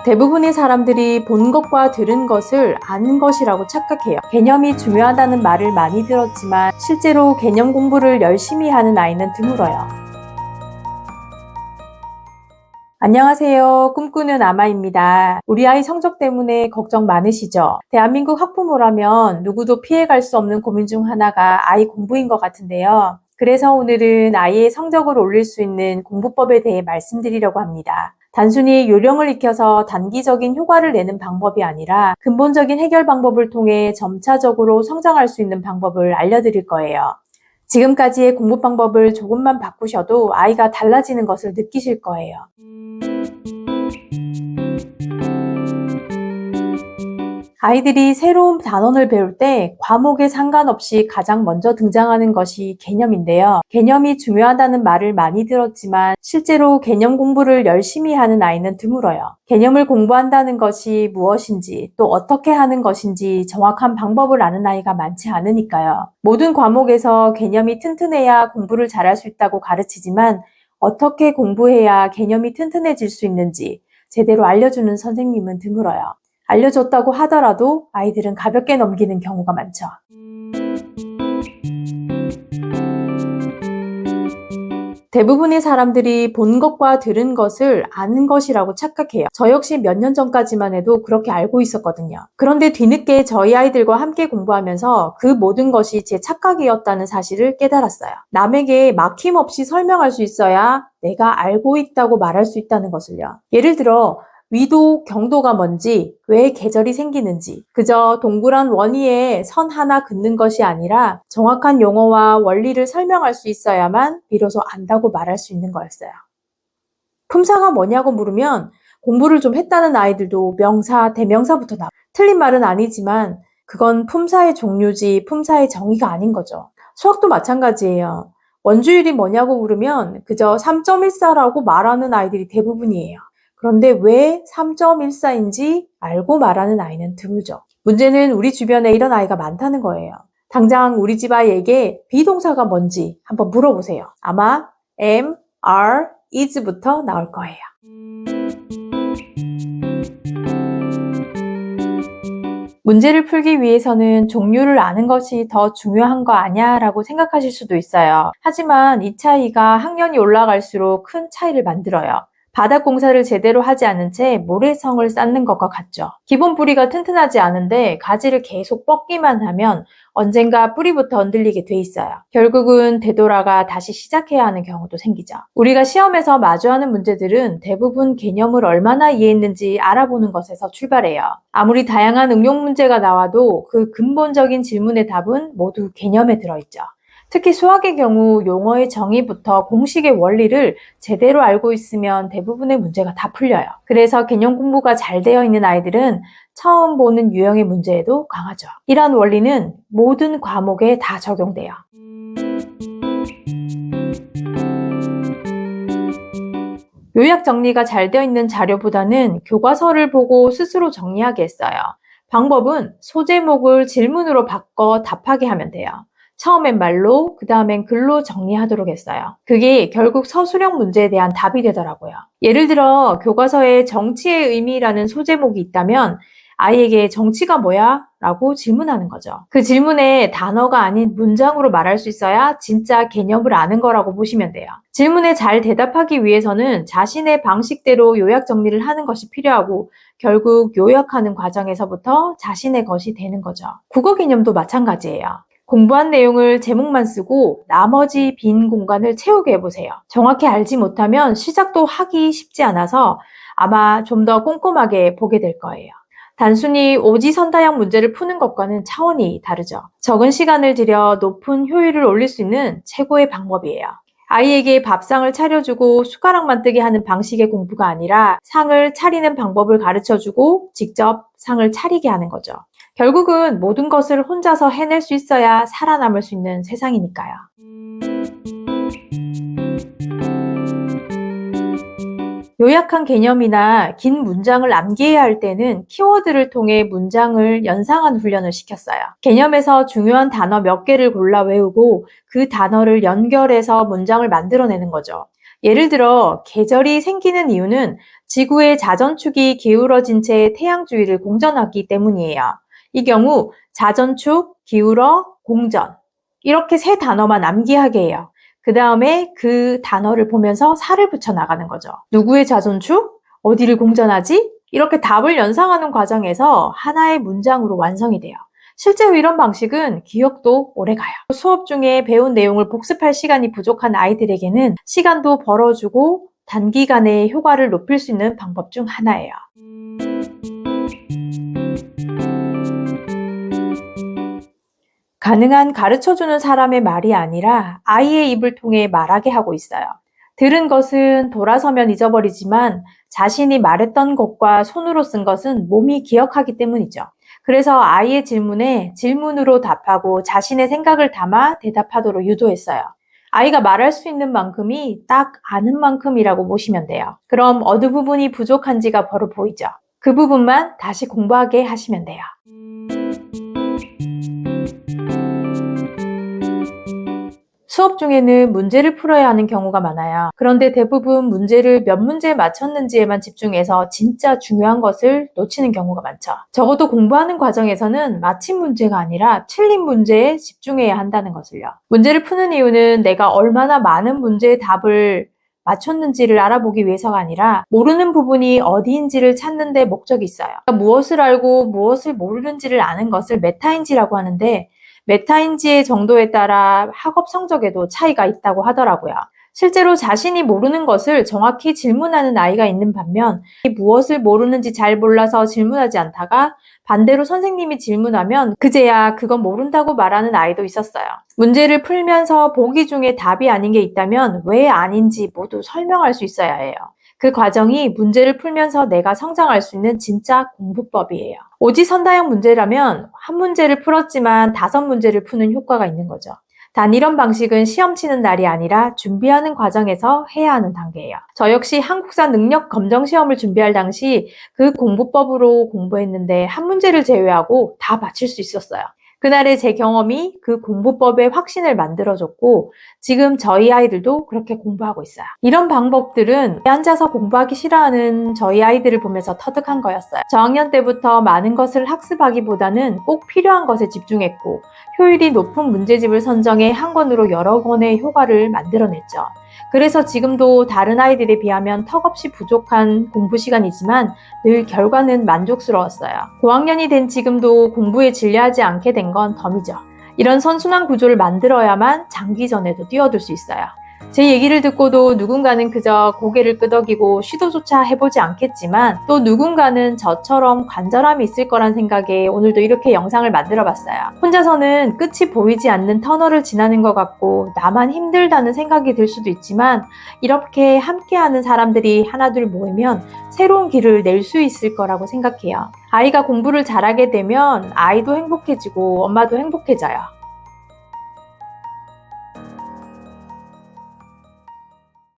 대부분의 사람들이 본 것과 들은 것을 아는 것이라고 착각해요. 개념이 중요하다는 말을 많이 들었지만 실제로 개념 공부를 열심히 하는 아이는 드물어요. 안녕하세요. 꿈꾸는 아마입니다. 우리 아이 성적 때문에 걱정 많으시죠? 대한민국 학부모라면 누구도 피해갈 수 없는 고민 중 하나가 아이 공부인 것 같은데요. 그래서 오늘은 아이의 성적을 올릴 수 있는 공부법에 대해 말씀드리려고 합니다. 단순히 요령을 익혀서 단기적인 효과를 내는 방법이 아니라 근본적인 해결 방법을 통해 점차적으로 성장할 수 있는 방법을 알려드릴 거예요. 지금까지의 공부 방법을 조금만 바꾸셔도 아이가 달라지는 것을 느끼실 거예요. 아이들이 새로운 단원을 배울 때 과목에 상관없이 가장 먼저 등장하는 것이 개념인데요. 개념이 중요하다는 말을 많이 들었지만 실제로 개념 공부를 열심히 하는 아이는 드물어요. 개념을 공부한다는 것이 무엇인지 또 어떻게 하는 것인지 정확한 방법을 아는 아이가 많지 않으니까요. 모든 과목에서 개념이 튼튼해야 공부를 잘할 수 있다고 가르치지만 어떻게 공부해야 개념이 튼튼해질 수 있는지 제대로 알려주는 선생님은 드물어요. 알려줬다고 하더라도 아이들은 가볍게 넘기는 경우가 많죠. 대부분의 사람들이 본 것과 들은 것을 아는 것이라고 착각해요. 저 역시 몇 년 전까지만 해도 그렇게 알고 있었거든요. 그런데 뒤늦게 저희 아이들과 함께 공부하면서 그 모든 것이 제 착각이었다는 사실을 깨달았어요. 남에게 막힘없이 설명할 수 있어야 내가 알고 있다고 말할 수 있다는 것을요. 예를 들어 위도, 경도가 뭔지, 왜 계절이 생기는지 그저 동그란 원위에 선 하나 긋는 것이 아니라 정확한 용어와 원리를 설명할 수 있어야만 비로소 안다고 말할 수 있는 거였어요. 품사가 뭐냐고 물으면 공부를 좀 했다는 아이들도 명사, 대명사부터 나와요. 틀린 말은 아니지만 그건 품사의 종류지 품사의 정의가 아닌 거죠. 수학도 마찬가지예요. 원주율이 뭐냐고 물으면 그저 3.14라고 말하는 아이들이 대부분이에요. 그런데 왜 3.14인지 알고 말하는 아이는 드물죠. 문제는 우리 주변에 이런 아이가 많다는 거예요. 당장 우리 집 아이에게 비동사가 뭔지 한번 물어보세요. 아마 am, are, is부터 나올 거예요. 문제를 풀기 위해서는 종류를 아는 것이 더 중요한 거 아냐 라고 생각하실 수도 있어요. 하지만 이 차이가 학년이 올라갈수록 큰 차이를 만들어요. 바닥 공사를 제대로 하지 않은 채 모래성을 쌓는 것과 같죠. 기본 뿌리가 튼튼하지 않은데 가지를 계속 뻗기만 하면 언젠가 뿌리부터 흔들리게 돼 있어요. 결국은 되돌아가 다시 시작해야 하는 경우도 생기죠. 우리가 시험에서 마주하는 문제들은 대부분 개념을 얼마나 이해했는지 알아보는 것에서 출발해요. 아무리 다양한 응용 문제가 나와도 그 근본적인 질문의 답은 모두 개념에 들어있죠. 특히 수학의 경우 용어의 정의부터 공식의 원리를 제대로 알고 있으면 대부분의 문제가 다 풀려요. 그래서 개념 공부가 잘 되어 있는 아이들은 처음 보는 유형의 문제에도 강하죠. 이러한 원리는 모든 과목에 다 적용돼요. 요약 정리가 잘 되어 있는 자료보다는 교과서를 보고 스스로 정리하게 했어요. 방법은 소제목을 질문으로 바꿔 답하게 하면 돼요. 처음엔 말로, 그 다음엔 글로 정리하도록 했어요. 그게 결국 서술형 문제에 대한 답이 되더라고요. 예를 들어 교과서에 정치의 의미라는 소제목이 있다면 아이에게 정치가 뭐야? 라고 질문하는 거죠. 그 질문에 단어가 아닌 문장으로 말할 수 있어야 진짜 개념을 아는 거라고 보시면 돼요. 질문에 잘 대답하기 위해서는 자신의 방식대로 요약 정리를 하는 것이 필요하고 결국 요약하는 과정에서부터 자신의 것이 되는 거죠. 국어 개념도 마찬가지예요. 공부한 내용을 제목만 쓰고 나머지 빈 공간을 채우게 해보세요. 정확히 알지 못하면 시작도 하기 쉽지 않아서 아마 좀 더 꼼꼼하게 보게 될 거예요. 단순히 오지선다형 문제를 푸는 것과는 차원이 다르죠. 적은 시간을 들여 높은 효율을 올릴 수 있는 최고의 방법이에요. 아이에게 밥상을 차려주고 숟가락만 뜨게 하는 방식의 공부가 아니라 상을 차리는 방법을 가르쳐주고 직접 상을 차리게 하는 거죠. 결국은 모든 것을 혼자서 해낼 수 있어야 살아남을 수 있는 세상이니까요. 요약한 개념이나 긴 문장을 암기해야 할 때는 키워드를 통해 문장을 연상하는 훈련을 시켰어요. 개념에서 중요한 단어 몇 개를 골라 외우고 그 단어를 연결해서 문장을 만들어내는 거죠. 예를 들어 계절이 생기는 이유는 지구의 자전축이 기울어진 채 태양 주위를 공전하기 때문이에요. 이 경우 자전축, 기울어, 공전 이렇게 세 단어만 암기하게 해요. 그 다음에 그 단어를 보면서 살을 붙여 나가는 거죠. 누구의 자전축? 어디를 공전하지? 이렇게 답을 연상하는 과정에서 하나의 문장으로 완성이 돼요. 실제로 이런 방식은 기억도 오래가요. 수업 중에 배운 내용을 복습할 시간이 부족한 아이들에게는 시간도 벌어주고 단기간에 효과를 높일 수 있는 방법 중 하나예요. 가능한 가르쳐주는 사람의 말이 아니라 아이의 입을 통해 말하게 하고 있어요. 들은 것은 돌아서면 잊어버리지만 자신이 말했던 것과 손으로 쓴 것은 몸이 기억하기 때문이죠. 그래서 아이의 질문에 질문으로 답하고 자신의 생각을 담아 대답하도록 유도했어요. 아이가 말할 수 있는 만큼이 딱 아는 만큼이라고 보시면 돼요. 그럼 어느 부분이 부족한지가 바로 보이죠. 그 부분만 다시 공부하게 하시면 돼요. 수업 중에는 문제를 풀어야 하는 경우가 많아요. 그런데 대부분 문제를 몇 문제 맞췄는지에만 집중해서 진짜 중요한 것을 놓치는 경우가 많죠. 적어도 공부하는 과정에서는 맞힌 문제가 아니라 틀린 문제에 집중해야 한다는 것을요. 문제를 푸는 이유는 내가 얼마나 많은 문제의 답을 맞췄는지를 알아보기 위해서가 아니라 모르는 부분이 어디인지를 찾는 데 목적이 있어요. 무엇을 알고 무엇을 모르는지를 아는 것을 메타인지라고 하는데 메타인지의 정도에 따라 학업 성적에도 차이가 있다고 하더라고요. 실제로 자신이 모르는 것을 정확히 질문하는 아이가 있는 반면 무엇을 모르는지 잘 몰라서 질문하지 않다가 반대로 선생님이 질문하면 그제야 그건 모른다고 말하는 아이도 있었어요. 문제를 풀면서 보기 중에 답이 아닌 게 있다면 왜 아닌지 모두 설명할 수 있어야 해요. 그 과정이 문제를 풀면서 내가 성장할 수 있는 진짜 공부법이에요. 오지선다형 문제라면 한 문제를 풀었지만 5문제를 푸는 효과가 있는 거죠. 단 이런 방식은 시험 치는 날이 아니라 준비하는 과정에서 해야 하는 단계예요. 저 역시 한국사 능력 검정 시험을 준비할 당시 그 공부법으로 공부했는데 한 문제를 제외하고 다 맞힐 수 있었어요. 그날의 제 경험이 그 공부법의 확신을 만들어줬고 지금 저희 아이들도 그렇게 공부하고 있어요. 이런 방법들은 앉아서 공부하기 싫어하는 저희 아이들을 보면서 터득한 거였어요. 저학년 때부터 많은 것을 학습하기보다는 꼭 필요한 것에 집중했고 효율이 높은 문제집을 선정해 한 권으로 여러 권의 효과를 만들어냈죠. 그래서 지금도 다른 아이들에 비하면 턱없이 부족한 공부 시간이지만 늘 결과는 만족스러웠어요. 고학년이 된 지금도 공부에 질려하지 않게 된 건 덤이죠. 이런 선순환 구조를 만들어야만 장기전에도 뛰어들 수 있어요. 제 얘기를 듣고도 누군가는 그저 고개를 끄덕이고 시도조차 해보지 않겠지만 또 누군가는 저처럼 간절함이 있을 거란 생각에 오늘도 이렇게 영상을 만들어 봤어요. 혼자서는 끝이 보이지 않는 터널을 지나는 것 같고 나만 힘들다는 생각이 들 수도 있지만 이렇게 함께하는 사람들이 하나둘 모이면 새로운 길을 낼 수 있을 거라고 생각해요. 아이가 공부를 잘하게 되면 아이도 행복해지고 엄마도 행복해져요.